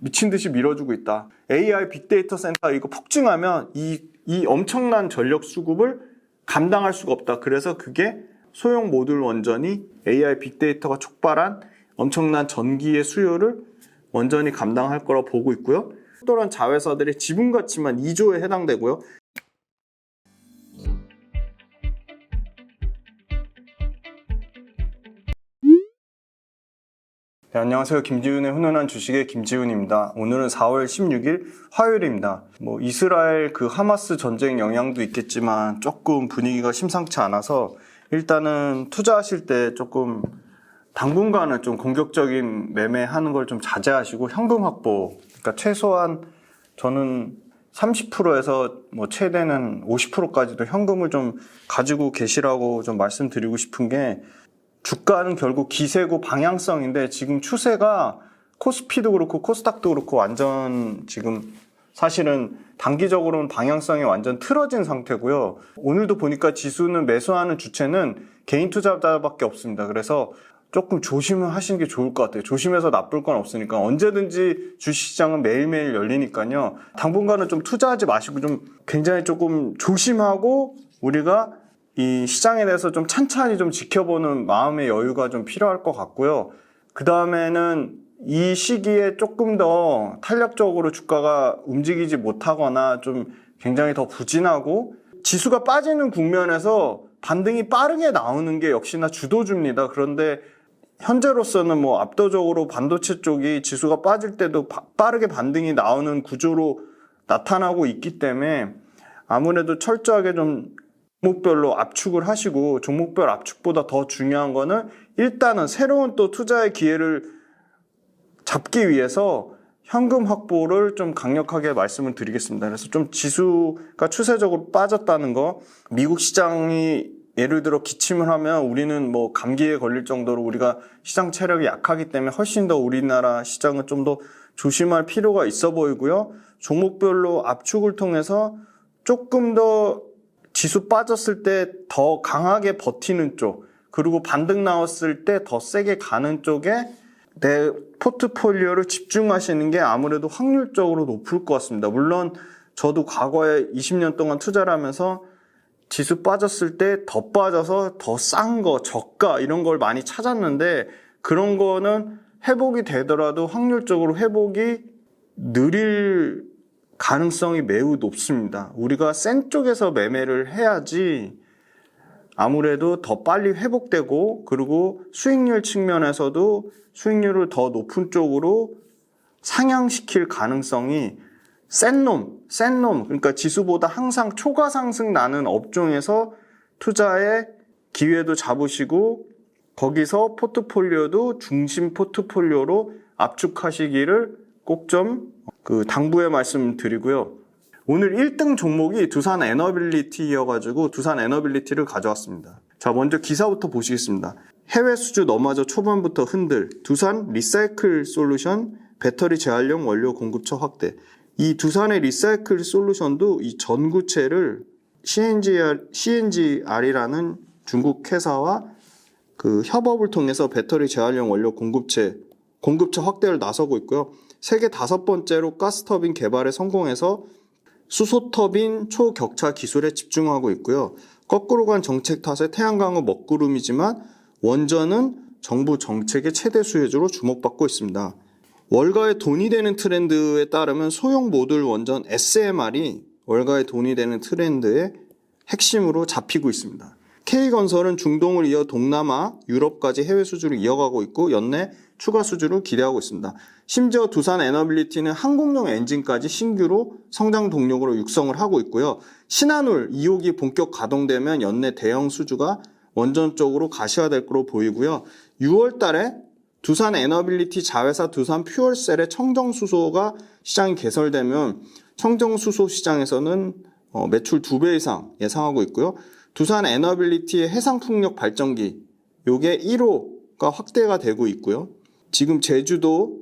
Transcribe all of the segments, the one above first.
미친 듯이 밀어주고 있다. AI 빅데이터 센터 이거 폭증하면 이 엄청난 전력 수급을 감당할 수가 없다. 그래서 그게 소형 모듈 원전이 AI 빅데이터가 촉발한 엄청난 전기의 수요를 원전이 감당할 거라 보고 있고요. 또한 자회사들의 지분 가치만 2조에 해당되고요. 네, 안녕하세요. 김지훈의 훈훈한 주식의 김지훈입니다. 오늘은 4월 16일 화요일입니다. 이스라엘 하마스 전쟁 영향도 있겠지만 조금 분위기가 심상치 않아서 일단은 투자하실 때 조금 당분간은 좀 공격적인 매매하는 걸 좀 자제하시고 현금 확보, 그러니까 최소한 저는 30%에서 최대는 50%까지도 현금을 좀 가지고 계시라고 좀 말씀드리고 싶은 게, 주가는 결국 기세고 방향성인데 지금 추세가 코스피도 그렇고 코스닥도 그렇고 완전 지금 사실은 단기적으로는 방향성이 완전 틀어진 상태고요. 오늘도 보니까 지수는 매수하는 주체는 개인 투자자밖에 없습니다. 그래서 조금 조심을 하시는 게 좋을 것 같아요. 조심해서 나쁠 건 없으니까. 언제든지 주식시장은 매일매일 열리니까요. 당분간은 좀 투자하지 마시고 좀 굉장히 조금 조심하고 우리가 이 시장에 대해서 좀 찬찬히 좀 지켜보는 마음의 여유가 좀 필요할 것 같고요. 그 다음에는 이 시기에 조금 더 탄력적으로 주가가 움직이지 못하거나 좀 굉장히 더 부진하고 지수가 빠지는 국면에서 반등이 빠르게 나오는 게 역시나 주도주입니다. 그런데 현재로서는 압도적으로 반도체 쪽이 지수가 빠질 때도 빠르게 반등이 나오는 구조로 나타나고 있기 때문에 아무래도 철저하게 좀 종목별로 압축을 하시고, 종목별 압축보다 더 중요한 거는 일단은 새로운 또 투자의 기회를 잡기 위해서 현금 확보를 좀 강력하게 말씀을 드리겠습니다. 그래서 좀 지수가 추세적으로 빠졌다는 거, 미국 시장이 예를 들어 기침을 하면 우리는 감기에 걸릴 정도로 우리가 시장 체력이 약하기 때문에 훨씬 더 우리나라 시장은 좀 더 조심할 필요가 있어 보이고요. 종목별로 압축을 통해서 조금 더 지수 빠졌을 때 더 강하게 버티는 쪽, 그리고 반등 나왔을 때 더 세게 가는 쪽에 내 포트폴리오를 집중하시는 게 아무래도 확률적으로 높을 것 같습니다. 물론 저도 과거에 20년 동안 투자를 하면서 지수 빠졌을 때 더 빠져서 더 싼 거, 저가 이런 걸 많이 찾았는데, 그런 거는 회복이 되더라도 확률적으로 회복이 느릴 가능성이 매우 높습니다. 우리가 센 쪽에서 매매를 해야지 아무래도 더 빨리 회복되고, 그리고 수익률 측면에서도 수익률을 더 높은 쪽으로 상향시킬 가능성이 센 놈, 그러니까 지수보다 항상 초과 상승 나는 업종에서 투자의 기회도 잡으시고, 거기서 포트폴리오도 중심 포트폴리오로 압축하시기를 꼭 좀 당부의 말씀 드리고요. 오늘 1등 종목이 두산 에너빌리티여가지고 두산 에너빌리티를 가져왔습니다. 자, 먼저 기사부터 보시겠습니다. 해외 수주 너마저 초반부터 흔들, 두산 리사이클 솔루션 배터리 재활용 원료 공급처 확대. 이 두산의 리사이클 솔루션도 이 전구체를 CNGR이라는 중국 회사와 협업을 통해서 배터리 재활용 원료 공급처 확대를 나서고 있고요. 세계 5번째로 가스터빈 개발에 성공해서 수소터빈 초격차 기술에 집중하고 있고요. 거꾸로 간 정책 탓에 태양광은 먹구름이지만 원전은 정부 정책의 최대 수혜주로 주목받고 있습니다. 월가에 돈이 되는 트렌드에 따르면 소형 모듈 원전 SMR이 월가에 돈이 되는 트렌드의 핵심으로 잡히고 있습니다. K건설은 중동을 이어 동남아, 유럽까지 해외 수주를 이어가고 있고 연내 추가 수주를 기대하고 있습니다. 심지어 두산 에너빌리티는 항공용 엔진까지 신규로 성장 동력으로 육성을 하고 있고요. 신한울 2호기 본격 가동되면 연내 대형 수주가 원전 쪽으로 가시화될 것으로 보이고요. 6월 달에 두산 에너빌리티 자회사 두산 퓨얼셀의 청정수소가 시장이 개설되면 청정수소 시장에서는 매출 2배 이상 예상하고 있고요. 두산 에너빌리티의 해상풍력 발전기, 요게 1호가 확대가 되고 있고요. 지금 제주도,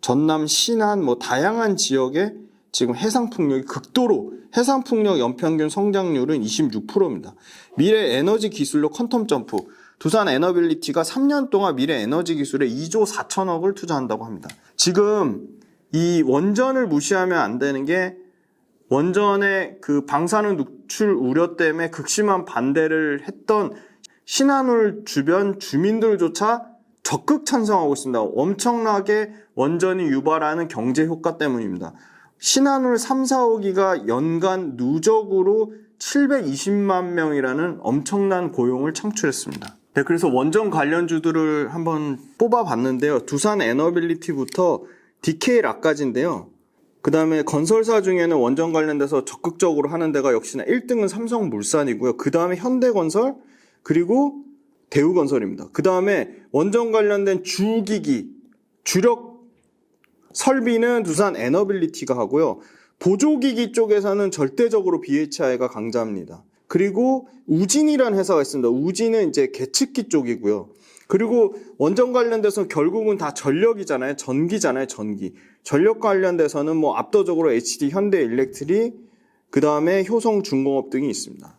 전남, 신안 다양한 지역에 지금 해상풍력이 극도로, 해상풍력 연평균 성장률은 26%입니다. 미래 에너지 기술로 퀀텀 점프. 두산 에너빌리티가 3년 동안 미래 에너지 기술에 2조 4천억을 투자한다고 합니다. 지금 이 원전을 무시하면 안 되는 게 원전의 그 방사능 누출 우려 때문에 극심한 반대를 했던 신한울 주변 주민들조차 적극 찬성하고 있습니다. 엄청나게 원전이 유발하는 경제 효과 때문입니다. 신한울 3, 4호기가 연간 누적으로 720만 명이라는 엄청난 고용을 창출했습니다. 네, 그래서 원전 관련주들을 한번 뽑아봤는데요. 두산 에너빌리티부터 DK 락가지인데요. 그 다음에 건설사 중에는 원전 관련돼서 적극적으로 하는 데가 역시나 1등은 삼성물산이고요. 그 다음에 현대건설, 그리고 대우건설입니다. 그 다음에 원전 관련된 주기기, 주력 설비는 두산 에너빌리티가 하고요. 보조기기 쪽에서는 절대적으로 BHI가 강자입니다. 그리고 우진이라는 회사가 있습니다. 우진은 이제 계측기 쪽이고요. 그리고 원전 관련돼서 결국은 다 전력이잖아요. 전기잖아요. 전기. 전력 관련돼서는 뭐 압도적으로 HD 현대일렉트릭, 그 다음에 효성중공업 등이 있습니다.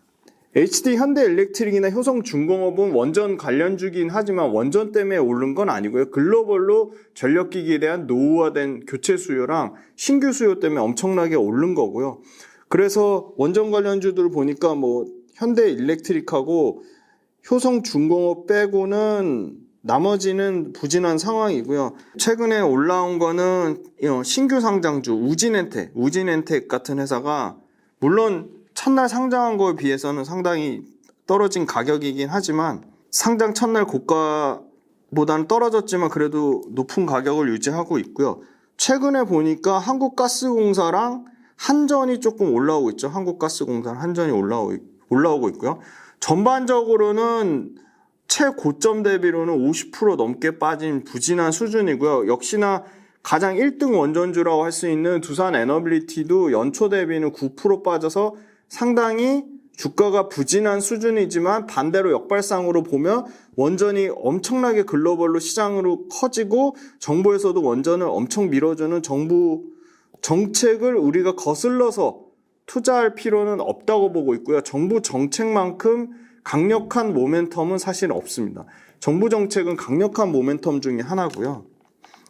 HD 현대일렉트릭이나 효성중공업은 원전 관련주긴 하지만 원전 때문에 오른 건 아니고요. 글로벌로 전력기기에 대한 노후화된 교체 수요랑 신규 수요 때문에 엄청나게 오른 거고요. 그래서 원전 관련주들을 보니까 뭐 현대일렉트릭하고 효성중공업 빼고는 나머지는 부진한 상황이고요. 최근에 올라온 거는 신규 상장주 우진엔텍 같은 회사가 물론 첫날 상장한 거에 비해서는 상당히 떨어진 가격이긴 하지만 상장 첫날 고가보다는 떨어졌지만 그래도 높은 가격을 유지하고 있고요. 최근에 보니까 한국가스공사랑 한전이 조금 올라오고 있죠. 한국가스공사랑 한전이 올라오고 있고요. 전반적으로는 최고점 대비로는 50% 넘게 빠진 부진한 수준이고요. 역시나 가장 1등 원전주라고 할 수 있는 두산 에너빌리티도 연초 대비는 9% 빠져서 상당히 주가가 부진한 수준이지만 반대로 역발상으로 보면 원전이 엄청나게 글로벌로 시장으로 커지고 정부에서도 원전을 엄청 밀어주는 정부 정책을 우리가 거슬러서 투자할 필요는 없다고 보고 있고요. 정부 정책만큼 강력한 모멘텀은 사실 없습니다. 정부 정책은 강력한 모멘텀 중에 하나고요.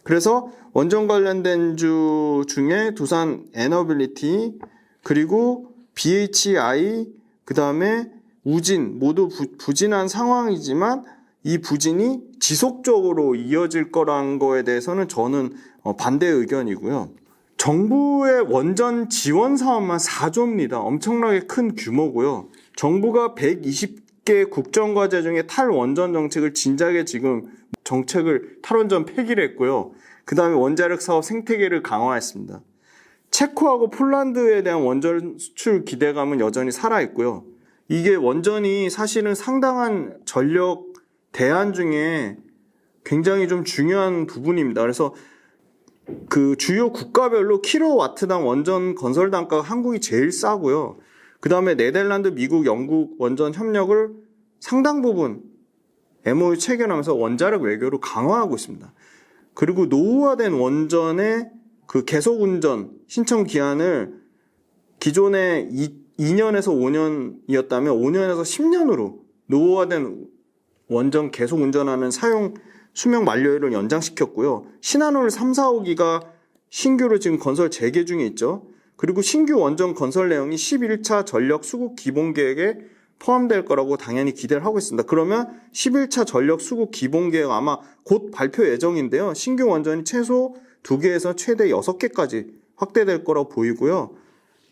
그래서 원전 관련된 주 중에 두산 에너빌리티, 그리고 BHI, 그 다음에 우진 모두 부진한 상황이지만 이 부진이 지속적으로 이어질 거란 거에 대해서는 저는 반대 의견이고요. 정부의 원전 지원 사업만 4조입니다. 엄청나게 큰 규모고요. 정부가 120개 국정과제 중에 탈원전 정책을 진작에 지금 탈원전 폐기를 했고요. 그 다음에 원자력 사업 생태계를 강화했습니다. 체코하고 폴란드에 대한 원전 수출 기대감은 여전히 살아있고요. 이게 원전이 사실은 상당한 전력 대안 중에 굉장히 좀 중요한 부분입니다. 그래서 그 주요 국가별로 킬로와트당 원전 건설 단가가 한국이 제일 싸고요. 그 다음에 네덜란드, 미국, 영국 원전 협력을 상당 부분 MOU 체결하면서 원자력 외교를 강화하고 있습니다. 그리고 노후화된 원전의 그 계속 운전 신청 기한을 기존에 2년에서 5년이었다면 5년에서 10년으로 노후화된 원전 계속 운전하는 사용 수명 만료일을 연장시켰고요. 신한울 3, 4호기가 신규로 지금 건설 재개 중에 있죠. 그리고 신규 원전 건설 내용이 11차 전력 수급 기본 계획에 포함될 거라고 당연히 기대를 하고 있습니다. 그러면 11차 전력 수급 기본 계획 아마 곧 발표 예정인데요. 신규 원전이 최소 2개에서 최대 6개까지 확대될 거라고 보이고요.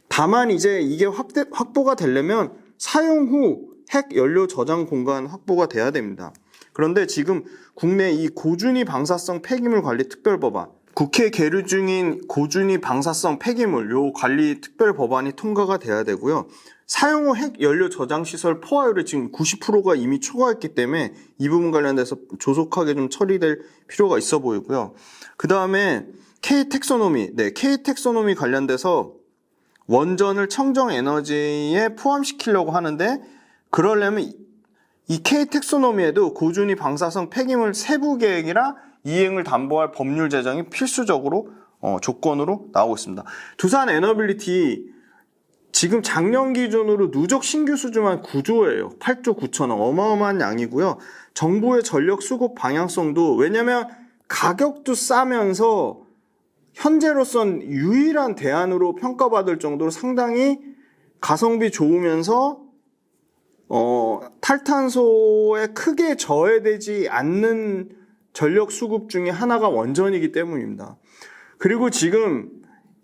다만 이제 이게 확보가 되려면 사용 후 핵 연료 저장 공간 확보가 돼야 됩니다. 그런데 지금 국내 이 고준위 방사성 폐기물 관리 특별법안, 국회 계류 중인 고준위 방사성 폐기물 요 관리 특별법안이 통과가 돼야 되고요. 사용 후 핵 연료 저장 시설 포화율이 지금 90%가 이미 초과했기 때문에 이 부분 관련돼서 조속하게 좀 처리될 필요가 있어 보이고요. 그 다음에 K텍소노미 관련돼서 원전을 청정 에너지에 포함시키려고 하는데 그러려면 이 K텍소노미에도 고준위 방사성 폐기물 세부 계획이랑 이행을 담보할 법률 제정이 필수적으로 조건으로 나오고 있습니다. 두산 에너빌리티 지금 작년 기준으로 누적 신규 수주만 9조예요. 8조 9천억. 어마어마한 양이고요. 정부의 전력 수급 방향성도 왜냐면 가격도 싸면서 현재로선 유일한 대안으로 평가받을 정도로 상당히 가성비 좋으면서 탈탄소에 크게 저해되지 않는 전력 수급 중에 하나가 원전이기 때문입니다. 그리고 지금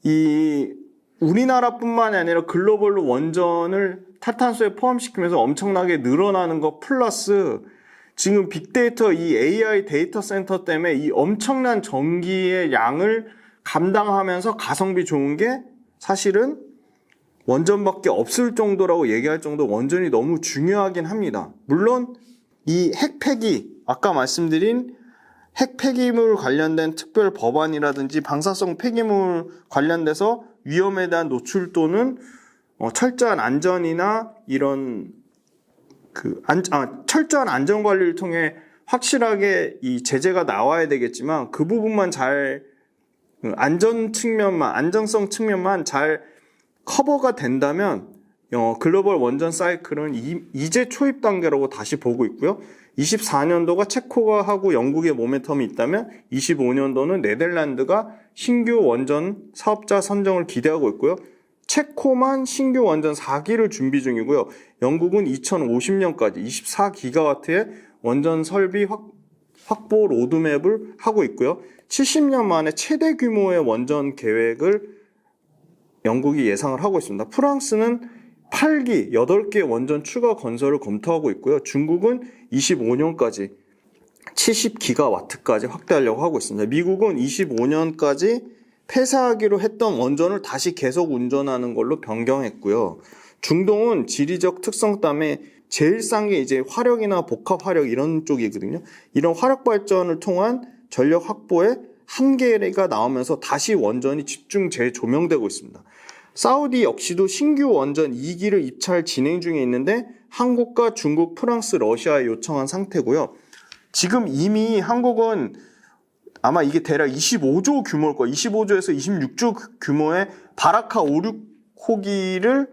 이 우리나라뿐만이 아니라 글로벌로 원전을 탈탄소에 포함시키면서 엄청나게 늘어나는 것 플러스 지금 빅데이터 이 AI 데이터 센터 때문에 이 엄청난 전기의 양을 감당하면서 가성비 좋은 게 사실은 원전밖에 없을 정도라고 얘기할 정도 원전이 너무 중요하긴 합니다. 물론 이 핵폐기, 아까 말씀드린 핵폐기물 관련된 특별 법안이라든지 방사성 폐기물 관련돼서 위험에 대한 노출도는 철저한 안전이나 이런 철저한 안전 관리를 통해 확실하게 이 제재가 나와야 되겠지만 그 부분만 잘 안전성 측면만 잘 커버가 된다면 글로벌 원전 사이클은 이제 초입 단계라고 다시 보고 있고요. 24년도가 체코가 하고 영국의 모멘텀이 있다면 25년도는 네덜란드가 신규 원전 사업자 선정을 기대하고 있고요. 체코만 신규 원전 4기를 준비 중이고요. 영국은 2050년까지 24기가와트의 원전 설비 확보 로드맵을 하고 있고요. 70년 만에 최대 규모의 원전 계획을 영국이 예상을 하고 있습니다. 프랑스는 8기, 8개 원전 추가 건설을 검토하고 있고요. 중국은 25년까지 70기가와트까지 확대하려고 하고 있습니다. 미국은 25년까지 폐쇄하기로 했던 원전을 다시 계속 운전하는 걸로 변경했고요. 중동은 지리적 특성 때문에 제일 싼 게 이제 화력이나 복합 화력 이런 쪽이거든요. 이런 화력 발전을 통한 전력 확보에 한계가 나오면서 다시 원전이 집중 재조명되고 있습니다. 사우디 역시도 신규 원전 2기를 입찰 진행 중에 있는데 한국과 중국, 프랑스, 러시아에 요청한 상태고요. 지금 이미 한국은 아마 이게 대략 25조 규모일 거예요. 25조에서 26조 규모의 바라카 5, 6호기를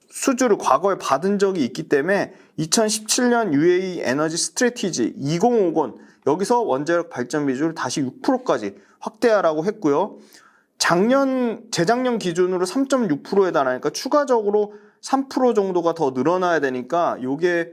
수주를 과거에 받은 적이 있기 때문에 2017년 UAE 에너지 스트래티지 2050 여기서 원자력 발전 비율을 다시 6%까지 확대하라고 했고요. 재작년 기준으로 3.6%에 달하니까 추가적으로 3% 정도가 더 늘어나야 되니까 이게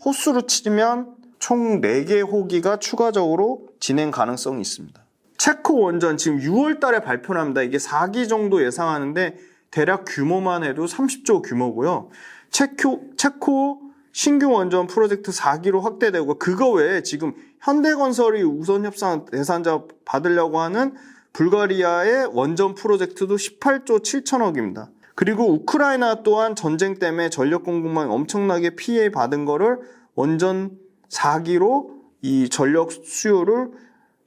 호수로 치면 총 4개 호기가 추가적으로 진행 가능성이 있습니다. 체코 원전 지금 6월 달에 발표를 합니다. 이게 4기 정도 예상하는데 대략 규모만 해도 30조 규모고요. 체코 신규 원전 프로젝트 4기로 확대되고 그거 외에 지금 현대건설이 우선 협상 대상자 받으려고 하는 불가리아의 원전 프로젝트도 18조 7천억입니다. 그리고 우크라이나 또한 전쟁 때문에 전력 공급망이 엄청나게 피해 받은 거를 원전 4기로 이 전력 수요를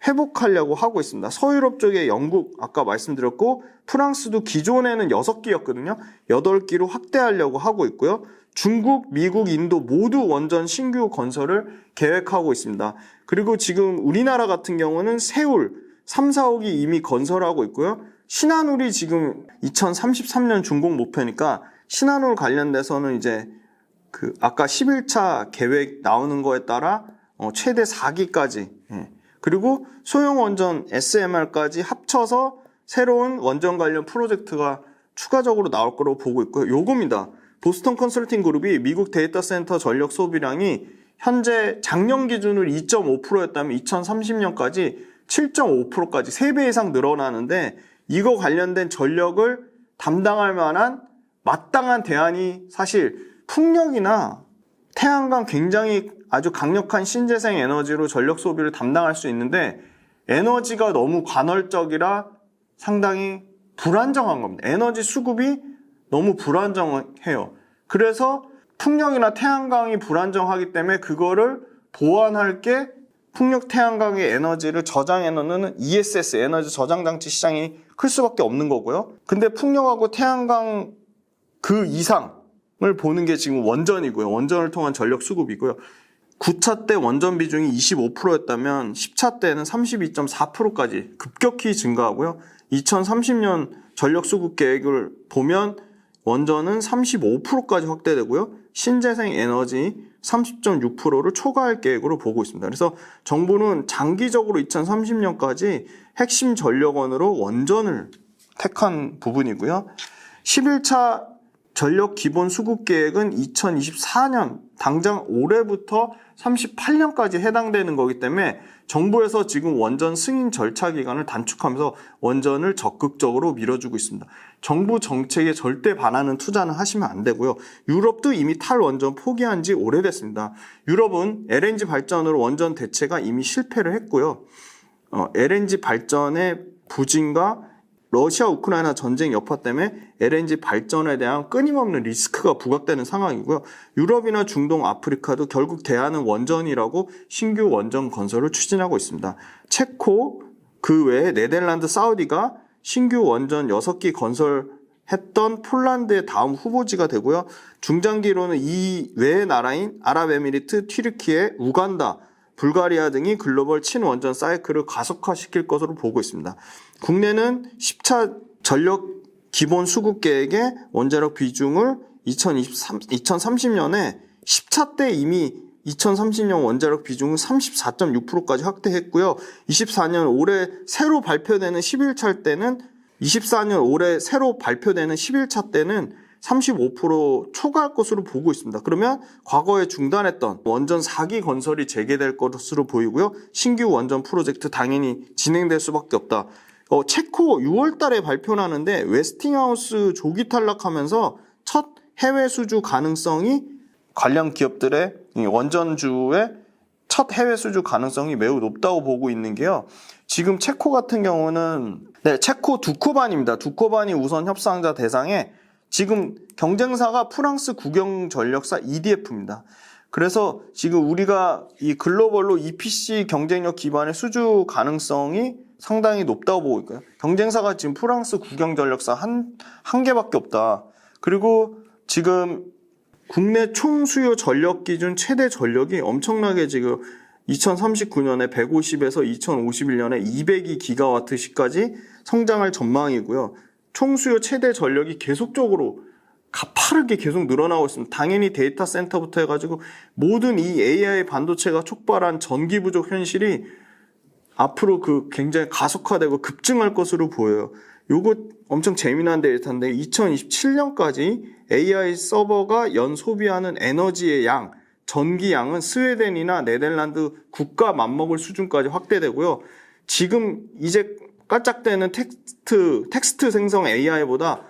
회복하려고 하고 있습니다. 서유럽 쪽에 영국 아까 말씀드렸고 프랑스도 기존에는 6기였거든요. 8기로 확대하려고 하고 있고요. 중국, 미국, 인도 모두 원전 신규 건설을 계획하고 있습니다. 그리고 지금 우리나라 같은 경우는 세울 3, 4호기 이미 건설하고 있고요. 신한울이 지금 2033년 준공 목표니까 신한울 관련돼서는 이제 아까 11차 계획 나오는 거에 따라 최대 4기까지 그리고 소형 원전 SMR까지 합쳐서 새로운 원전 관련 프로젝트가 추가적으로 나올 거라고 보고 있고요. 요겁니다. 보스턴 컨설팅 그룹이 미국 데이터 센터 전력 소비량이 현재 작년 기준으로 2.5%였다면 2030년까지 7.5%까지 3배 이상 늘어나는데 이거 관련된 전력을 담당할 만한 마땅한 대안이 사실 풍력이나 태양광 굉장히 아주 강력한 신재생 에너지로 전력 소비를 담당할 수 있는데 에너지가 너무 간헐적이라 상당히 불안정한 겁니다. 에너지 수급이 너무 불안정해요. 그래서 풍력이나 태양광이 불안정하기 때문에 그거를 보완할 게 풍력 태양광의 에너지를 저장해 놓는 ESS 에너지 저장 장치 시장이 클 수밖에 없는 거고요. 근데 풍력하고 태양광 그 이상을 보는 게 지금 원전이고요. 원전을 통한 전력 수급이고요. 9차 때 원전 비중이 25%였다면 10차 때는 32.4%까지 급격히 증가하고요. 2030년 전력 수급 계획을 보면 원전은 35%까지 확대되고요. 신재생 에너지 30.6%를 초과할 계획으로 보고 있습니다. 그래서 정부는 장기적으로 2030년까지 핵심 전력원으로 원전을 택한 부분이고요. 11차 전력 기본 수급 계획은 2024년, 당장 올해부터 38년까지 해당되는 거기 때문에 정부에서 지금 원전 승인 절차 기간을 단축하면서 원전을 적극적으로 밀어주고 있습니다. 정부 정책에 절대 반하는 투자는 하시면 안 되고요. 유럽도 이미 탈원전 포기한 지 오래됐습니다. 유럽은 LNG 발전으로 원전 대체가 이미 실패를 했고요. LNG 발전의 부진과 러시아 우크라이나 전쟁 여파 때문에 LNG 발전에 대한 끊임없는 리스크가 부각되는 상황이고요. 유럽이나 중동, 아프리카도 결국 대안은 원전이라고 신규 원전 건설을 추진하고 있습니다. 체코, 그 외에 네덜란드, 사우디가 신규 원전 6기 건설했던 폴란드의 다음 후보지가 되고요. 중장기로는 이 외의 나라인 아랍에미리트, 튀르키예, 우간다, 불가리아 등이 글로벌 친원전 사이클을 가속화시킬 것으로 보고 있습니다. 국내는 10차 전력 기본 수급 계획의 원자력 비중을 2030년에 10차 때 이미 2030년 원자력 비중은 34.6%까지 확대했고요. 24년 올해 새로 발표되는 11차 때는 24년 올해 새로 발표되는 11차 때는 35% 초과할 것으로 보고 있습니다. 그러면 과거에 중단했던 원전 4기 건설이 재개될 것으로 보이고요. 신규 원전 프로젝트 당연히 진행될 수밖에 없다. 체코 6월 달에 발표하는데 웨스팅하우스 조기 탈락하면서 첫 해외 수주 가능성이 관련 기업들의 원전주의 첫 해외 수주 가능성이 매우 높다고 보고 있는 게요. 지금 체코 같은 경우는 체코 두코반입니다. 두코반이 우선 협상자 대상에 지금 경쟁사가 프랑스 국영전력사 EDF입니다. 그래서 지금 우리가 이 글로벌로 EPC 경쟁력 기반의 수주 가능성이 상당히 높다고 보고 있고요. 경쟁사가 지금 프랑스 국영전력사 한 개밖에 없다. 그리고 지금 국내 총 수요 전력 기준 최대 전력이 엄청나게 지금 2039년에 150에서 2051년에 202기가와트시까지 성장할 전망이고요. 총 수요 최대 전력이 계속적으로 가파르게 계속 늘어나고 있습니다. 당연히 데이터 센터부터 해가지고 모든 이 AI 반도체가 촉발한 전기 부족 현실이 앞으로 굉장히 가속화되고 급증할 것으로 보여요. 요거 엄청 재미난 데이터인데 2027년까지 AI 서버가 연 소비하는 에너지의 양, 전기 양은 스웨덴이나 네덜란드 국가 맞먹을 수준까지 확대되고요. 지금 이제 깔짝대는 텍스트 생성 AI보다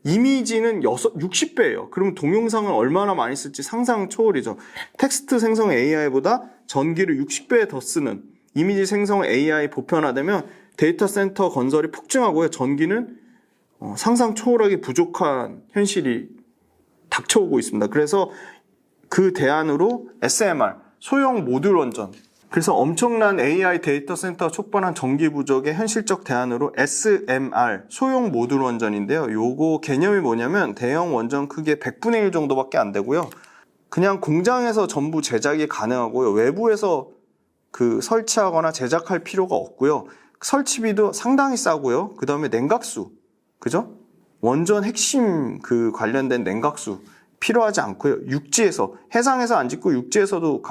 이미지는 60배예요. 그럼 동영상을 얼마나 많이 쓸지 상상 초월이죠. 텍스트 생성 AI보다 전기를 60배 더 쓰는 이미지 생성 AI 보편화되면 데이터 센터 건설이 폭증하고요. 전기는 상상 초월하게 부족한 현실이 닥쳐오고 있습니다. 그래서 그 대안으로 SMR, 소형 모듈 원전, 그래서 엄청난 AI 데이터 센터 촉발한 전기 부족의 현실적 대안으로 SMR, 소형 모듈 원전인데요. 요거 개념이 뭐냐면 대형 원전 크기의 100분의 1 정도밖에 안 되고요. 그냥 공장에서 전부 제작이 가능하고요. 외부에서 설치하거나 제작할 필요가 없고요. 설치비도 상당히 싸고요. 그 다음에 냉각수, 그죠? 원전 핵심 관련된 냉각수 필요하지 않고요. 육지에서, 해상에서 안 짓고 육지에서도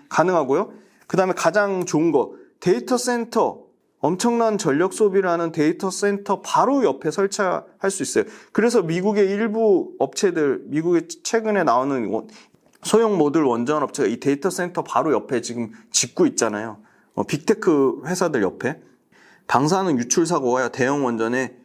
가능하고요. 그 다음에 가장 좋은 거, 데이터 센터, 엄청난 전력 소비를 하는 데이터 센터 바로 옆에 설치할 수 있어요. 그래서 미국의 일부 업체들, 미국의 최근에 나오는 소형 모듈 원전 업체가 이 데이터 센터 바로 옆에 지금 짓고 있잖아요. 빅테크 회사들 옆에. 방사능 유출 사고가 대형 원전의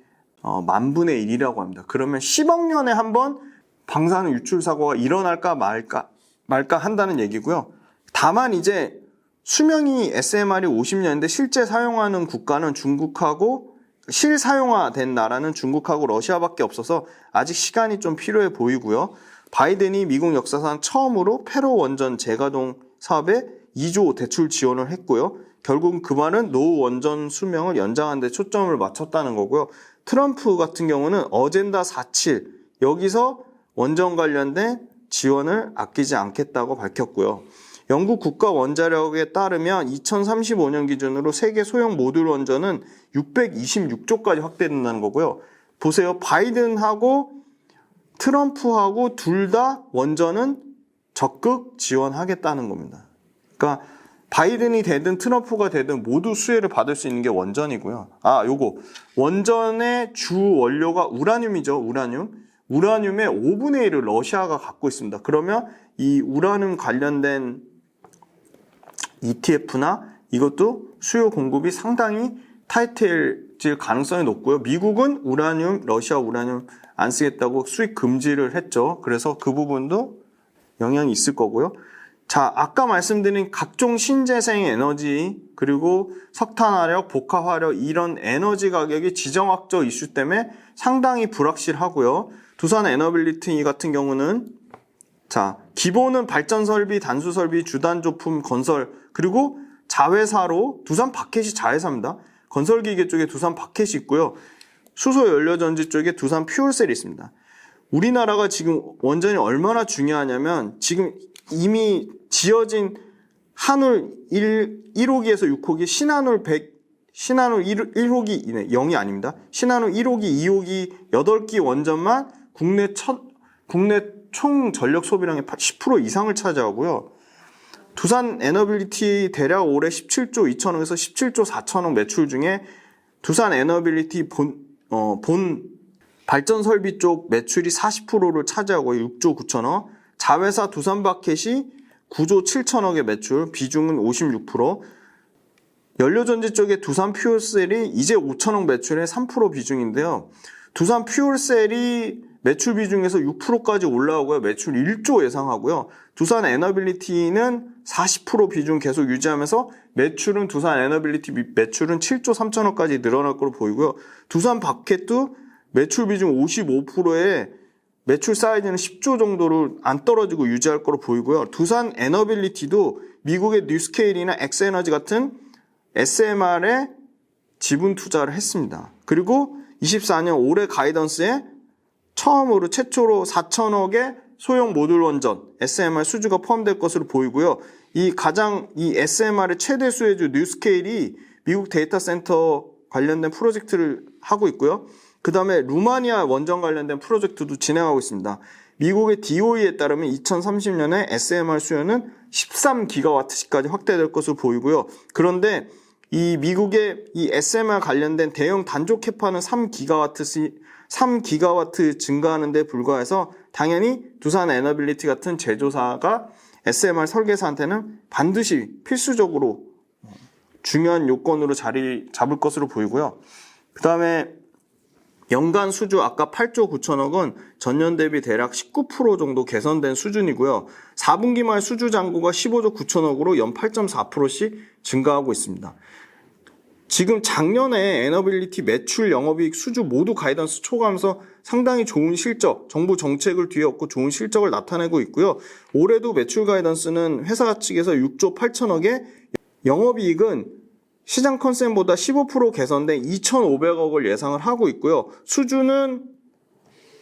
10,000분의 1이라고 합니다. 그러면 10억 년에 한 번 방사능 유출 사고가 일어날까 말까 한다는 얘기고요. 다만 이제 수명이 SMR이 50년인데 실제 사용하는 국가는 중국하고 실사용화된 나라는 중국하고 러시아밖에 없어서 아직 시간이 좀 필요해 보이고요. 바이든이 미국 역사상 처음으로 페로 원전 재가동 사업에 2조 대출 지원을 했고요. 결국은 그 말은 노후 원전 수명을 연장하는 데 초점을 맞췄다는 거고요. 트럼프 같은 경우는 어젠다 47 여기서 원전 관련된 지원을 아끼지 않겠다고 밝혔고요. 영국 국가 원자력에 따르면 2035년 기준으로 세계 소형 모듈 원전은 626조까지 확대된다는 거고요. 보세요. 바이든하고 트럼프하고 둘 다 원전은 적극 지원하겠다는 겁니다. 그러니까 바이든이 되든 트럼프가 되든 모두 수혜를 받을 수 있는 게 원전이고요. 요거 원전의 주 원료가 우라늄이죠. 우라늄의 5분의 1을 러시아가 갖고 있습니다. 그러면 이 우라늄 관련된 ETF나 이것도 수요 공급이 상당히 타이트해질 가능성이 높고요. 미국은 러시아 우라늄 안 쓰겠다고 수입 금지를 했죠. 그래서 그 부분도 영향이 있을 거고요. 자, 아까 말씀드린 각종 신재생 에너지 그리고 석탄화력, 복합화력 이런 에너지 가격이 지정학적 이슈 때문에 상당히 불확실하고요. 두산 에너빌리티 같은 경우는 자, 기본은 발전 설비, 단수 설비, 주단 조품, 건설 그리고 자회사로 두산 바켓이 자회사입니다. 건설기계 쪽에 두산 바켓이 있고요. 수소 연료전지 쪽에 두산 퓨얼셀이 있습니다. 우리나라가 지금 원전이 얼마나 중요하냐면 지금 이미 지어진 한울 1호기에서 6호기, 신한울 1호기, 0이 아닙니다. 신한울 1호기, 2호기 8기 원전만 국내 총 전력 소비량의 10% 이상을 차지하고요. 두산 에너빌리티 대략 올해 17조 2천억에서 17조 4천억 매출 중에 두산 에너빌리티 본 발전 설비 쪽 매출이 40%를 차지하고 6조 9천억, 자회사 두산 바켓이 9조 7천억의 매출, 비중은 56%, 연료전지 쪽에 두산 퓨얼셀이 이제 5천억 매출의 3% 비중인데요. 두산 퓨얼셀이 매출 비중에서 6%까지 올라오고요. 매출 1조 예상하고요. 두산 에너빌리티는 40% 비중 계속 유지하면서 두산 에너빌리티 매출은 7조 3천억까지 늘어날 걸로 보이고요. 두산 바켓도 매출 비중 55%에 매출 사이즈는 10조 정도를 안 떨어지고 유지할 거로 보이고요. 두산 에너빌리티도 미국의 뉴스케일이나 엑스에너지 같은 SMR에 지분 투자를 했습니다. 그리고 24년 올해 가이던스에 최초로 4천억의 소형 모듈 원전 SMR 수주가 포함될 것으로 보이고요. 이 SMR의 최대 수혜주 뉴스케일이 미국 데이터 센터 관련된 프로젝트를 하고 있고요. 그 다음에 루마니아 원전 관련된 프로젝트도 진행하고 있습니다. 미국의 DOE에 따르면 2030년에 SMR 수요는 13기가와트시까지 확대될 것으로 보이고요. 그런데 이 미국의 이 SMR 관련된 대형 단조 캐파는 3기가와트 증가하는 데 불과해서 당연히 두산 에너빌리티 같은 제조사가 SMR 설계사한테는 반드시 필수적으로 중요한 요건으로 자리 잡을 것으로 보이고요. 그 다음에 연간 수주 아까 8조 9천억은 전년 대비 대략 19% 정도 개선된 수준이고요. 4분기 말 수주 잔고가 15조 9천억으로 연 8.4%씩 증가하고 있습니다. 지금 작년에 에너빌리티 매출, 영업이익, 수주 모두 가이던스 초과하면서 상당히 좋은 실적, 정부 정책을 뒤엎고 좋은 실적을 나타내고 있고요. 올해도 매출 가이던스는 회사 측에서 6조 8천억에 영업이익은 시장 컨센보다 15% 개선된 2,500억을 예상을 하고 있고요. 수주는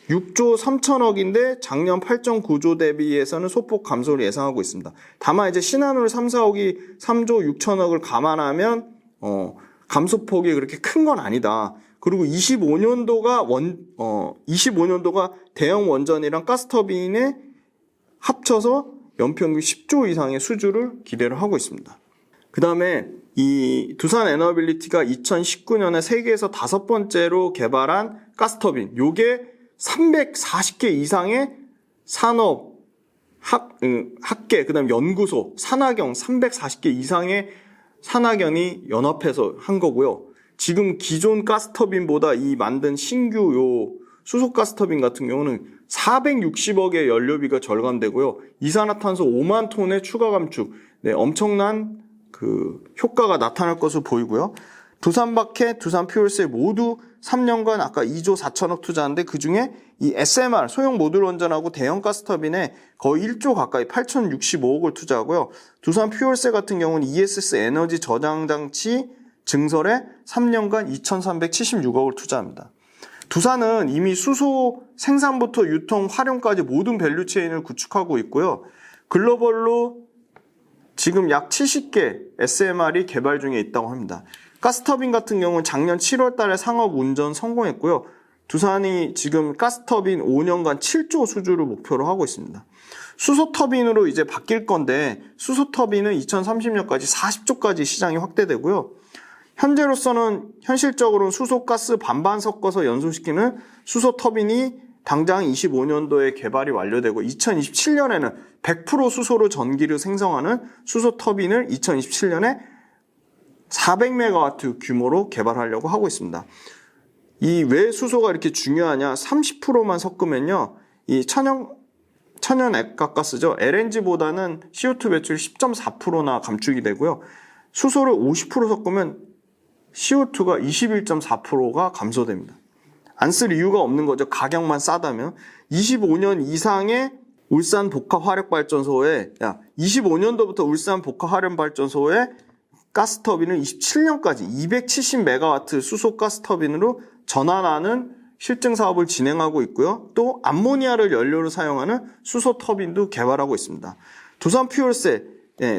6조 3천억인데 작년 8.9조 대비해서는 소폭 감소를 예상하고 있습니다. 다만 이제 신한울 3, 4억이 3조 6천억을 감안하면 감소폭이 그렇게 큰 건 아니다. 그리고 25년도가 대형 원전이랑 가스터빈에 합쳐서 연평균 10조 이상의 수주를 기대를 하고 있습니다. 그 다음에 이 두산 에너빌리티가 2019년에 세계에서 5번째로 개발한 가스터빈, 요게 340개 이상의 산업, 학계, 그 다음 연구소, 산학연 340개 이상의 산학연이 연합해서 한 거고요. 지금 기존 가스터빈보다 이 만든 신규 요 수소 가스터빈 같은 경우는 460억의 연료비가 절감되고요. 이산화탄소 5만 톤의 추가 감축, 엄청난 그 효과가 나타날 것으로 보이고요. 두산 바켓, 두산 퓨얼셀 모두 3년간 아까 2조 4천억 투자하는데 그중에 이 SMR 소형 모듈 원전하고 대형 가스터빈에 거의 1조 가까이 8,065억을 투자하고요. 두산 퓨얼셀 같은 경우는 ESS 에너지 저장 장치 증설에 3년간 2,376억을 투자합니다. 두산은 이미 수소 생산부터 유통, 활용까지 모든 밸류체인을 구축하고 있고요. 글로벌로 지금 약 70개 SMR이 개발 중에 있다고 합니다. 가스터빈 같은 경우는 작년 7월 달에 상업 운전 성공했고요. 두산이 지금 가스터빈 5년간 7조 수주를 목표로 하고 있습니다. 수소터빈으로 이제 바뀔 건데 수소터빈은 2030년까지 40조까지 시장이 확대되고요. 현재로서는 현실적으로는 수소, 가스 반반 섞어서 연소시키는 수소터빈이 당장 25년도에 개발이 완료되고 2027년에는 100% 수소로 전기를 생성하는 수소터빈을 2027년에 400메가와트 규모로 개발하려고 하고 있습니다. 이 왜 수소가 이렇게 중요하냐? 30%만 섞으면요, 이 천연 액가스죠. LNG보다는 CO2 배출이 10.4%나 감축이 되고요. 수소를 50% 섞으면 CO2가 21.4%가 감소됩니다. 안 쓸 이유가 없는 거죠. 가격만 싸다면. 25년 이상의 울산 복합화력발전소에 25년도부터 울산 복합화력발전소에 가스터빈을 27년까지 270메가와트 수소 가스터빈으로 전환하는 실증 사업을 진행하고 있고요. 또 암모니아를 연료로 사용하는 수소 터빈도 개발하고 있습니다. 두산 퓨얼셀,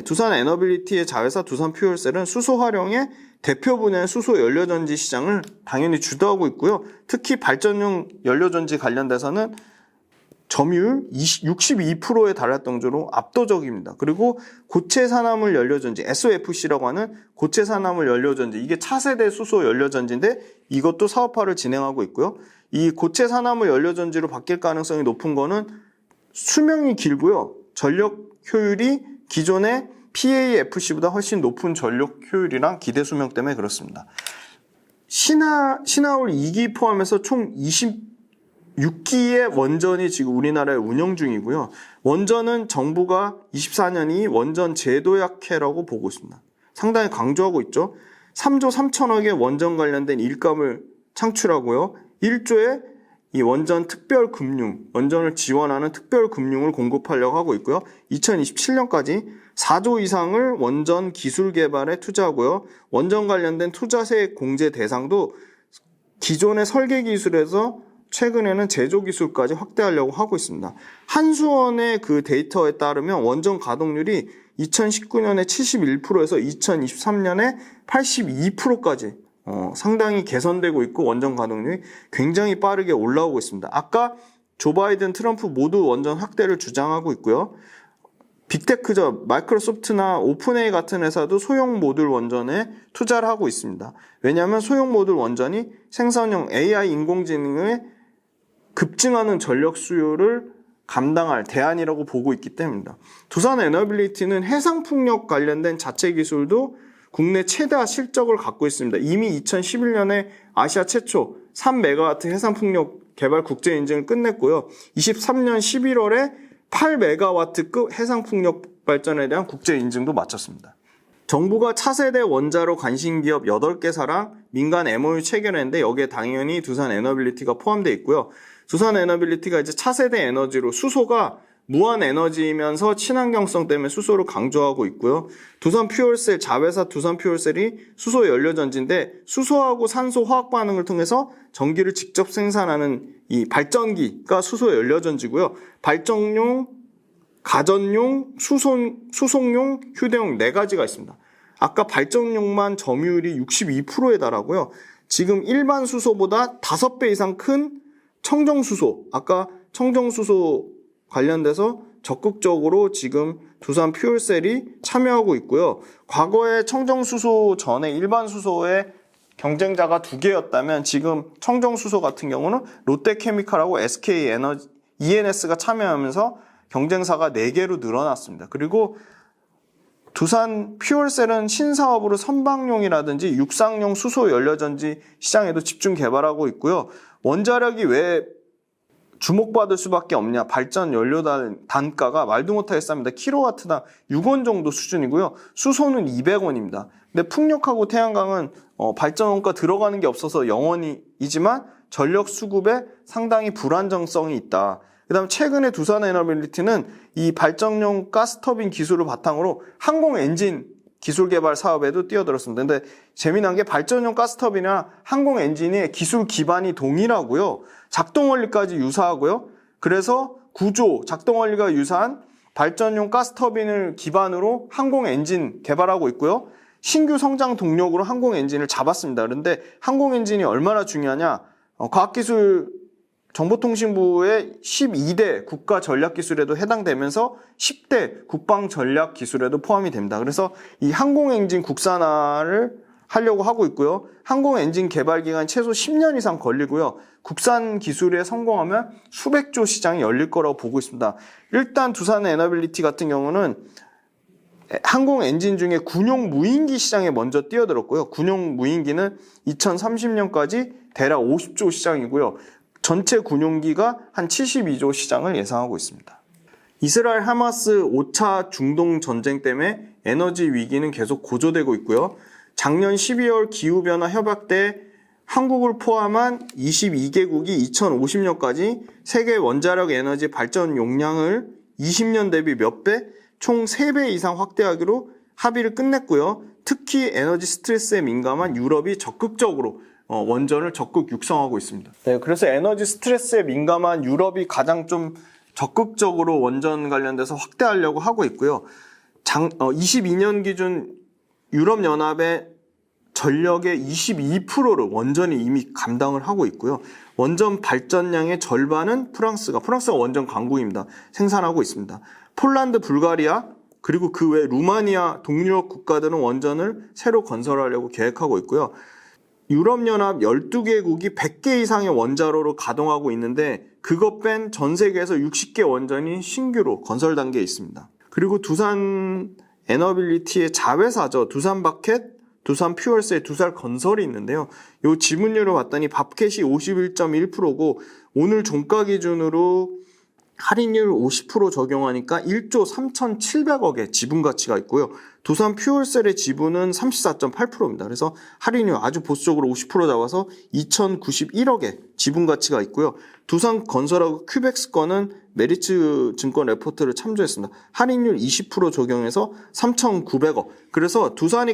두산 에너빌리티의 자회사 두산 퓨얼셀은 수소 활용의 대표 분야의 수소 연료전지 시장을 당연히 주도하고 있고요. 특히 발전용 연료전지 관련돼서는 점유율 62%에 달할 정도로 압도적입니다. 그리고 고체 산화물 연료전지, SOFC라고 하는 고체 산화물 연료전지, 이게 차세대 수소 연료전지인데 이것도 사업화를 진행하고 있고요. 이 고체 산화물 연료전지로 바뀔 가능성이 높은 거는 수명이 길고요. 전력 효율이 기존의 PAFC보다 훨씬 높은 전력 효율이랑 기대 수명 때문에 그렇습니다. 신화울 2기 포함해서 총 26기의 원전이 지금 우리나라에 운영 중이고요. 원전은 정부가 24년이 원전 제도약해라고 보고 있습니다. 상당히 강조하고 있죠. 3조 3천억의 원전 관련된 일감을 창출하고요. 1조의 이 원전 특별금융, 원전을 지원하는 특별금융을 공급하려고 하고 있고요. 2027년까지 4조 이상을 원전 기술 개발에 투자하고요. 원전 관련된 투자세 공제 대상도 기존의 설계 기술에서 최근에는 제조 기술까지 확대하려고 하고 있습니다. 한수원의 그 데이터에 따르면 원전 가동률이 2019년에 71%에서 2023년에 82%까지 상당히 개선되고 있고 원전 가동률이 굉장히 빠르게 올라오고 있습니다. 아까 조 바이든, 트럼프 모두 원전 확대를 주장하고 있고요. 빅테크죠. 마이크로소프트나 오픈AI 같은 회사도 소형 모듈 원전에 투자를 하고 있습니다. 왜냐하면 소형 모듈 원전이 생성형 AI 인공지능의 급증하는 전력 수요를 감당할 대안이라고 보고 있기 때문입니다. 두산 에너빌리티는 해상풍력 관련된 자체 기술도 국내 최다 실적을 갖고 있습니다. 이미 2011년에 아시아 최초 3메가와트 해상풍력 개발 국제인증을 끝냈고요. 23년 11월에 8메가와트급 해상풍력 발전에 대한 국제인증도 마쳤습니다. 정부가 차세대 원자로 관심기업 8개사랑 민간 MOU 체결했는데 여기에 당연히 두산 에너빌리티가 포함되어 있고요. 두산 에너빌리티가 이제 차세대 에너지로 수소가 무한 에너지이면서 친환경성 때문에 수소를 강조하고 있고요. 두산 퓨얼셀 자회사 두산 퓨얼셀이 수소 연료전지인데 수소하고 산소 화학 반응을 통해서 전기를 직접 생산하는 이 발전기가 수소 연료전지고요. 발전용, 가전용, 수송용, 휴대용 4가지가 있습니다. 아까 발전용만 점유율이 62%에 달하고요. 지금 일반 수소보다 5배 이상 큰 청정수소, 아까 청정수소 관련돼서 적극적으로 지금 두산 퓨얼셀이 참여하고 있고요. 과거에 청정수소 전에 일반 수소의 경쟁자가 2개였다면 지금 청정수소 같은 경우는 롯데케미칼하고 SK에너지, ENS가 참여하면서 경쟁사가 4개로 늘어났습니다. 그리고 두산 퓨얼셀은 신사업으로 선박용이라든지 육상용 수소 연료전지 시장에도 집중 개발하고 있고요. 원자력이 왜 주목받을 수밖에 없냐? 발전 연료 단가가 말도 못하게 쌉니다. 킬로와트당 6원 정도 수준이고요. 수소는 200원입니다. 근데 풍력하고 태양광은 발전원가 들어가는 게 없어서 0원이지만 전력 수급에 상당히 불안정성이 있다. 그 다음에 최근에 두산 에너빌리티는 이 발전용 가스터빈 기술을 바탕으로 항공 엔진 기술 개발 사업에도 뛰어들었습니다. 근데 재미난 게 발전용 가스터빈이나 항공 엔진의 기술 기반이 동일하고요. 작동 원리까지 유사하고요. 그래서 구조, 작동 원리가 유사한 발전용 가스터빈을 기반으로 항공 엔진 개발하고 있고요. 신규 성장 동력으로 항공 엔진을 잡았습니다. 그런데 항공 엔진이 얼마나 중요하냐? 과학기술 정보통신부의 12대 국가전략기술에도 해당되면서 10대 국방전략기술에도 포함이 됩니다. 그래서 이 항공엔진 국산화를 하려고 하고 있고요. 항공엔진 개발 기간 최소 10년 이상 걸리고요. 국산 기술에 성공하면 수백조 시장이 열릴 거라고 보고 있습니다. 일단 두산 에너빌리티 같은 경우는 항공엔진 중에 군용 무인기 시장에 먼저 뛰어들었고요. 군용 무인기는 2030년까지 대략 50조 시장이고요. 전체 군용기가 한 72조 시장을 예상하고 있습니다. 이스라엘 하마스 5차 중동 전쟁 때문에 에너지 위기는 계속 고조되고 있고요. 작년 12월 기후변화 협약 때 한국을 포함한 22개국이 2050년까지 세계 원자력 에너지 발전 용량을 20년 대비 몇 배, 총 3배 이상 확대하기로 합의를 끝냈고요. 특히 에너지 스트레스에 민감한 유럽이 적극적으로 원전을 적극 육성하고 있습니다. 네, 그래서 에너지 스트레스에 민감한 유럽이 가장 좀 적극적으로 원전 관련돼서 확대하려고 하고 있고요. 22년 기준 유럽연합의 전력의 22%를 원전이 이미 감당을 하고 있고요. 원전 발전량의 절반은 프랑스가 원전 강국입니다. 생산하고 있습니다. 폴란드, 불가리아, 그리고 그 외 루마니아, 동유럽 국가들은 원전을 새로 건설하려고 계획하고 있고요. 유럽연합 12개국이 100개 이상의 원자로를 가동하고 있는데 그것 뺀 전 세계에서 60개 원전이 신규로 건설 단계에 있습니다. 그리고 두산 에너빌리티의 자회사죠. 두산바켓, 두산퓨얼셀 두산 건설이 있는데요. 이 지분율을 봤더니 밥켓이 51.1%고 오늘 종가 기준으로 할인율 50% 적용하니까 1조 3,700억의 지분 가치가 있고요. 두산 퓨얼셀의 지분은 34.8%입니다. 그래서 할인율 아주 보수적으로 50% 잡아서 2,091억의 지분 가치가 있고요. 두산 건설하고 큐벡스 거는 메리츠 증권 레포트를 참조했습니다. 할인율 20% 적용해서 3,900억. 그래서 두산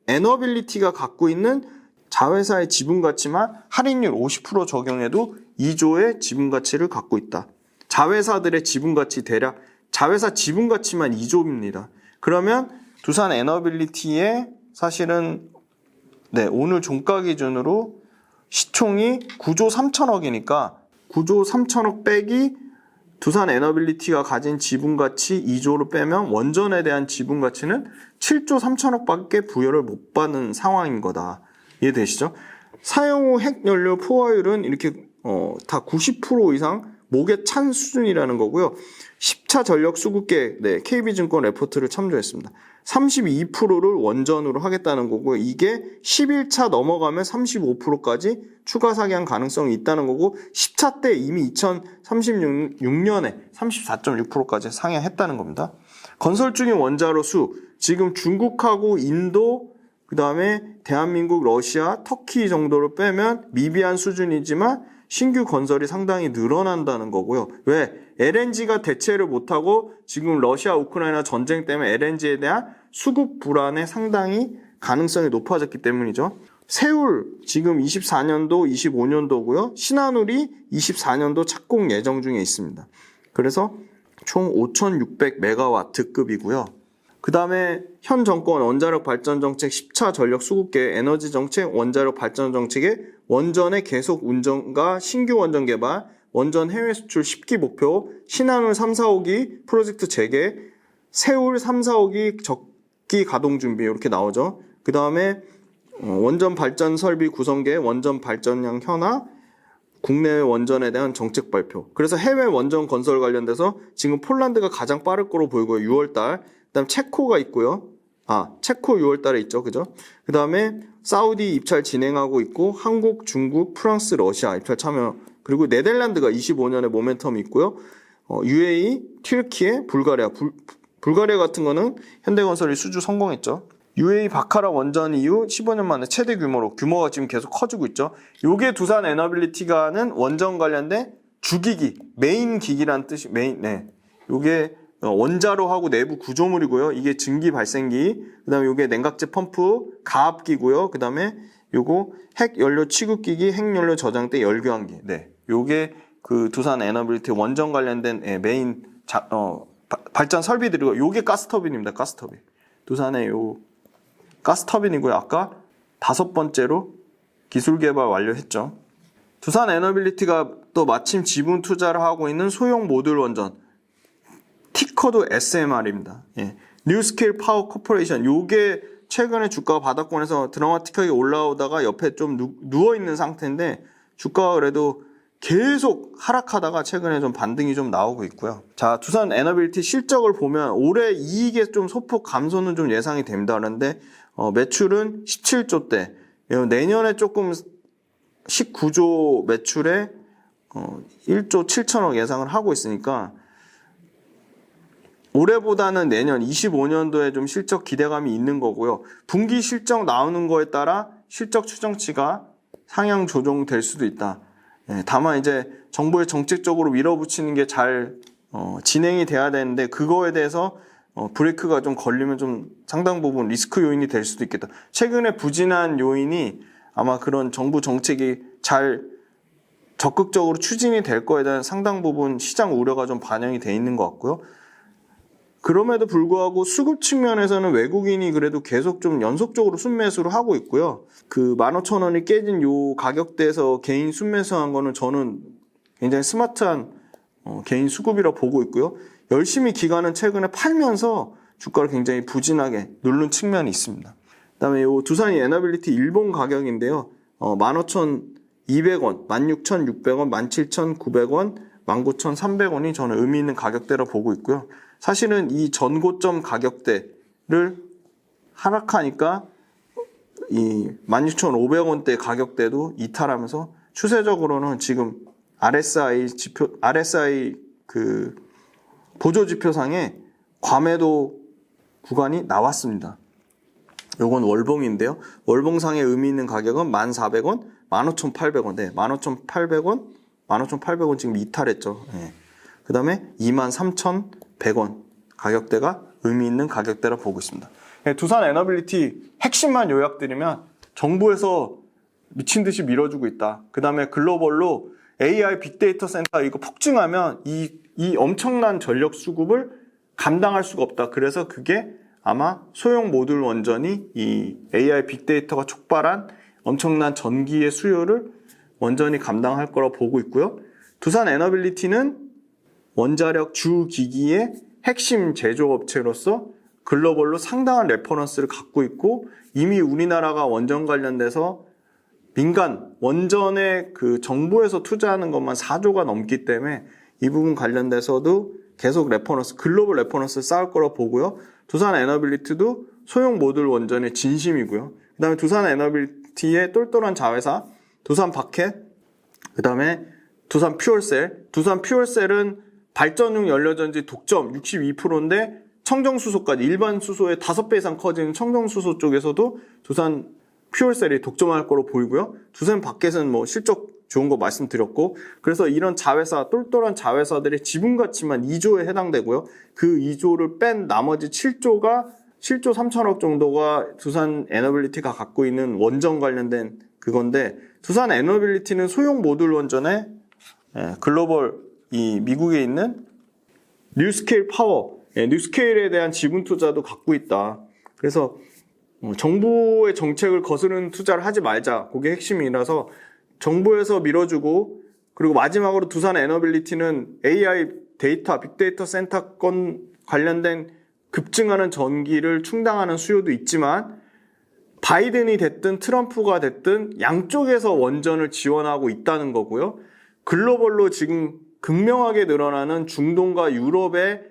에너빌리티가 갖고 있는 자회사의 지분 가치만 할인율 50% 적용해도 2조의 지분 가치를 갖고 있다. 자회사들의 지분 가치 대략 자회사 지분 가치만 2조입니다. 그러면 두산 에너빌리티의 사실은 오늘 종가 기준으로 시총이 9조 3천억이니까 9조 3천억 빼기 두산 에너빌리티가 가진 지분 가치 2조로 빼면 원전에 대한 지분 가치는 7조 3천억밖에 부여를 못 받는 상황인 거다. 이해되시죠? 사용 후 핵연료 포화율은 이렇게 다 90% 이상 목에 찬 수준이라는 거고요. 10차 전력 수급계 KB증권 레포트를 참조했습니다. 32%를 원전으로 하겠다는 거고 이게 11차 넘어가면 35%까지 추가 사기한 가능성이 있다는 거고 10차 때 이미 2036년에 34.6%까지 상향했다는 겁니다. 건설 중인 원자로 수 지금 중국하고 인도 그 다음에 대한민국, 러시아, 터키 정도로 빼면 미비한 수준이지만 신규 건설이 상당히 늘어난다는 거고요. 왜? LNG가 대체를 못하고 지금 러시아, 우크라이나 전쟁 때문에 LNG에 대한 수급 불안에 상당히 가능성이 높아졌기 때문이죠. 세울 지금 24년도, 25년도고요. 신한울이 24년도 착공 예정 중에 있습니다. 그래서 총 5,600메가와트급이고요. 그 다음에 현 정권 원자력 발전 정책 10차 전력 수급계 에너지 정책 원자력 발전 정책에 원전의 계속 운전과 신규 원전 개발, 원전 해외 수출 10기 목표, 신한울 3, 4호기 프로젝트 재개, 세울 3, 4호기 적기 가동 준비 이렇게 나오죠. 그 다음에 원전 발전 설비 구성계, 원전 발전량 현황, 국내외 원전에 대한 정책 발표. 그래서 해외 원전 건설 관련돼서 지금 폴란드가 가장 빠를 거로 보이고요. 6월달. 그다음 체코가 있고요. 체코 6월달에 있죠, 그죠? 그 다음에 사우디 입찰 진행하고 있고 한국, 중국, 프랑스, 러시아 입찰 참여. 그리고 네덜란드가 25년에 모멘텀이 있고요. UAE, 튀르키예, 불가리아. 불가리아 같은 거는 현대건설이 수주 성공했죠. UAE 바카라 원전 이후 15년 만에 최대 규모가 지금 계속 커지고 있죠. 요게 두산 에너빌리티가 하는 원전 관련된 주기기, 메인 기기란 뜻이 요게 원자로하고 내부 구조물이고요. 이게 증기 발생기, 그 다음에 요게 냉각제 펌프, 가압기고요. 그 다음에 요거 핵연료 취급기기, 핵연료 저장대 열교환기. 요게 그 두산 에너빌리티 원전 관련된 메인 발전 설비들이고, 요게 가스터빈입니다. 가스터빈. 두산의 요 가스터빈이고요. 아까 5번째로 기술 개발 완료했죠. 두산 에너빌리티가 또 마침 지분 투자를 하고 있는 소형 모듈 원전, 티커도 SMR입니다. 예. 뉴스케일 파워 코퍼레이션, 요게 최근에 주가가 바닥권에서 드라마틱하게 올라오다가 옆에 좀 누워있는 상태인데 주가가 그래도 계속 하락하다가 최근에 좀 반등이 좀 나오고 있고요. 자, 두산 에너빌리티 실적을 보면 올해 이익의 좀 소폭 감소는 좀 예상이 됩니다. 그런데 매출은 17조대, 내년에 조금 19조 매출에 1조 7천억 예상을 하고 있으니까 올해보다는 내년 25년도에 좀 실적 기대감이 있는 거고요. 분기 실적 나오는 거에 따라 실적 추정치가 상향 조정될 수도 있다. 다만 이제 정부의 정책적으로 밀어붙이는 게 잘 진행이 돼야 되는데 그거에 대해서 브레이크가 좀 걸리면 좀 상당 부분 리스크 요인이 될 수도 있겠다. 최근에 부진한 요인이 아마 그런 정부 정책이 잘 적극적으로 추진이 될 거에 대한 상당 부분 시장 우려가 좀 반영이 돼 있는 것 같고요. 그럼에도 불구하고 수급 측면에서는 외국인이 그래도 계속 좀 연속적으로 순매수를 하고 있고요. 그 15,000원이 깨진 요 가격대에서 개인 순매수한 거는 저는 굉장히 스마트한 개인 수급이라 보고 있고요. 열심히 기관은 최근에 팔면서 주가를 굉장히 부진하게 누른 측면이 있습니다. 그다음에 요 두산 에너빌리티 일본 가격인데요. 15,200원, 16,600원, 17,900원, 19,300원이 저는 의미 있는 가격대라 보고 있고요. 사실은 이 전고점 가격대를 하락하니까 이 16,500원대 가격대도 이탈하면서 추세적으로는 지금 RSI 그 보조 지표상에 과매도 구간이 나왔습니다. 요건 월봉인데요. 월봉상의 의미 있는 가격은 1,400원, 15,800원. 네, 15,800원, 15,800원 지금 이탈했죠. 네. 그 다음에 23,100원 가격대가 의미 있는 가격대라 보고 있습니다. 네, 두산 에너빌리티 핵심만 요약드리면 정부에서 미친 듯이 밀어주고 있다. 그 다음에 글로벌로 AI 빅데이터 센터 이거 폭증하면 이 엄청난 전력 수급을 감당할 수가 없다. 그래서 그게 아마 소형 모듈 원전이 이 AI 빅데이터가 촉발한 엄청난 전기의 수요를 원전이 감당할 거라 보고 있고요. 두산 에너빌리티는 원자력 주기기의 핵심 제조업체로서 글로벌로 상당한 레퍼런스를 갖고 있고 이미 우리나라가 원전 관련돼서 민간 원전에 그 정부에서 투자하는 것만 4조가 넘기 때문에 이 부분 관련돼서도 계속 레퍼런스, 글로벌 레퍼런스를 쌓을 거라 보고요. 두산 에너빌리티도 소형 모듈 원전의 진심이고요. 그 다음에 두산 에너빌리티의 똘똘한 자회사, 두산 바켓, 그 다음에 두산 퓨얼셀. 두산 퓨얼셀은 발전용 연료전지 독점 62%인데 청정수소까지 일반 수소의 5배 이상 커지는 청정수소 쪽에서도 두산 퓨얼셀이 독점할 거로 보이고요. 두산 바켓은 뭐 실적 좋은 거 말씀드렸고, 그래서 이런 자회사, 똘똘한 자회사들의 지분 가치만 2조에 해당되고요. 그 2조를 뺀 나머지 7조 3천억 정도가 두산 에너빌리티가 갖고 있는 원전 관련된 그건데, 두산 에너빌리티는 소형 모듈 원전에 글로벌 이 미국에 있는 뉴스케일 파워, 뉴스케일에 대한 지분 투자도 갖고 있다. 그래서 정부의 정책을 거스르는 투자를 하지 말자. 그게 핵심이라서 정부에서 밀어주고, 그리고 마지막으로 두산 에너빌리티는 AI 데이터, 빅데이터 센터권 관련된 급증하는 전기를 충당하는 수요도 있지만 바이든이 됐든 트럼프가 됐든 양쪽에서 원전을 지원하고 있다는 거고요. 글로벌로 지금 극명하게 늘어나는 중동과 유럽의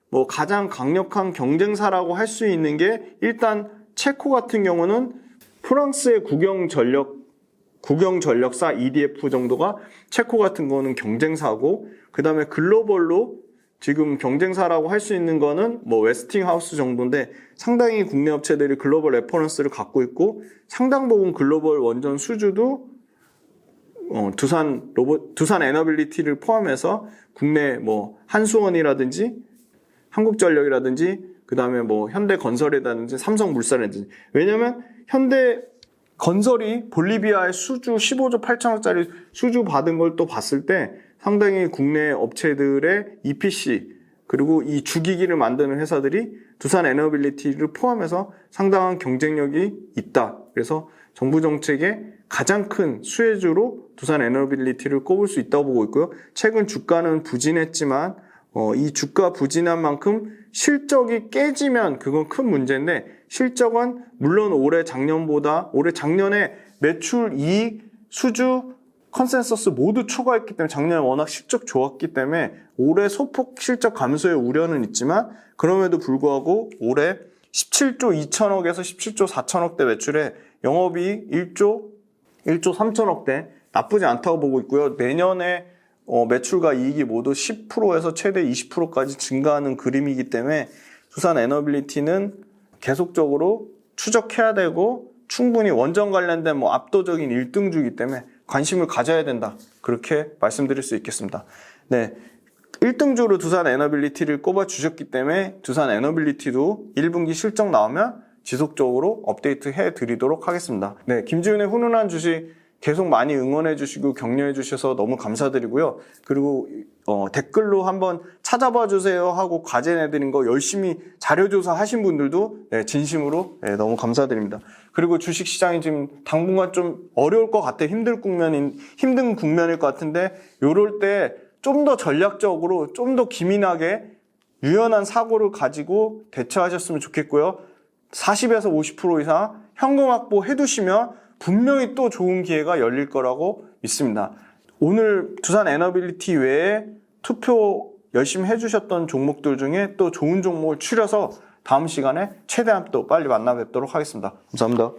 뭐 가장 강력한 경쟁사라고 할 수 있는 게, 일단 체코 같은 경우는 프랑스의 국영 전력사 EDF 정도가 체코 같은 거는 경쟁사고, 그 다음에 글로벌로 지금 경쟁사라고 할 수 있는 거는 뭐 웨스팅하우스 정도인데 상당히 국내 업체들이 글로벌 레퍼런스를 갖고 있고, 상당 부분 글로벌 원전 수주도 두산 에너빌리티를 포함해서 국내 뭐 한수원이라든지 한국전력이라든지 그 다음에 뭐 현대건설이라든지 삼성물산이라든지, 왜냐면 현대건설이 볼리비아의 수주 15조 8천억짜리 수주 받은 걸 또 봤을 때 상당히 국내 업체들의 EPC 그리고 이 주기기를 만드는 회사들이 두산 에너빌리티를 포함해서 상당한 경쟁력이 있다. 그래서 정부 정책에 가장 큰 수혜주로 두산 에너빌리티를 꼽을 수 있다고 보고 있고요. 최근 주가는 부진했지만 이 주가 부진한 만큼 실적이 깨지면 그건 큰 문제인데, 실적은 물론 올해 작년에 매출, 이익, 수주, 컨센서스 모두 초과했기 때문에, 작년에 워낙 실적 좋았기 때문에 올해 소폭 실적 감소의 우려는 있지만, 그럼에도 불구하고 올해 17조 2천억에서 17조 4천억대 매출에 영업이익 1조 3천억대, 나쁘지 않다고 보고 있고요. 내년에 매출과 이익이 모두 10%에서 최대 20%까지 증가하는 그림이기 때문에 두산 에너빌리티는 계속적으로 추적해야 되고, 충분히 원전 관련된 압도적인 1등주이기 때문에 관심을 가져야 된다, 그렇게 말씀드릴 수 있겠습니다. 네, 1등주로 두산 에너빌리티를 꼽아 주셨기 때문에 두산 에너빌리티도 1분기 실적 나오면 지속적으로 업데이트 해드리도록 하겠습니다. 네, 김지훈의 훈훈한 주식 계속 많이 응원해 주시고 격려해 주셔서 너무 감사드리고요. 그리고 댓글로 한번 찾아봐 주세요 하고 과제 내드린 거 열심히 자료조사 하신 분들도 진심으로 너무 감사드립니다. 그리고 주식시장이 지금 당분간 좀 어려울 것 같아요. 힘든 국면일 것 같은데, 요럴 때 좀 더 전략적으로, 좀 더 기민하게 유연한 사고를 가지고 대처하셨으면 좋겠고요. 40에서 50% 이상 현금 확보해 두시면 분명히 또 좋은 기회가 열릴 거라고 믿습니다. 오늘 두산 에너빌리티 외에 투표 열심히 해주셨던 종목들 중에 또 좋은 종목을 추려서 다음 시간에 최대한 또 빨리 만나 뵙도록 하겠습니다. 감사합니다.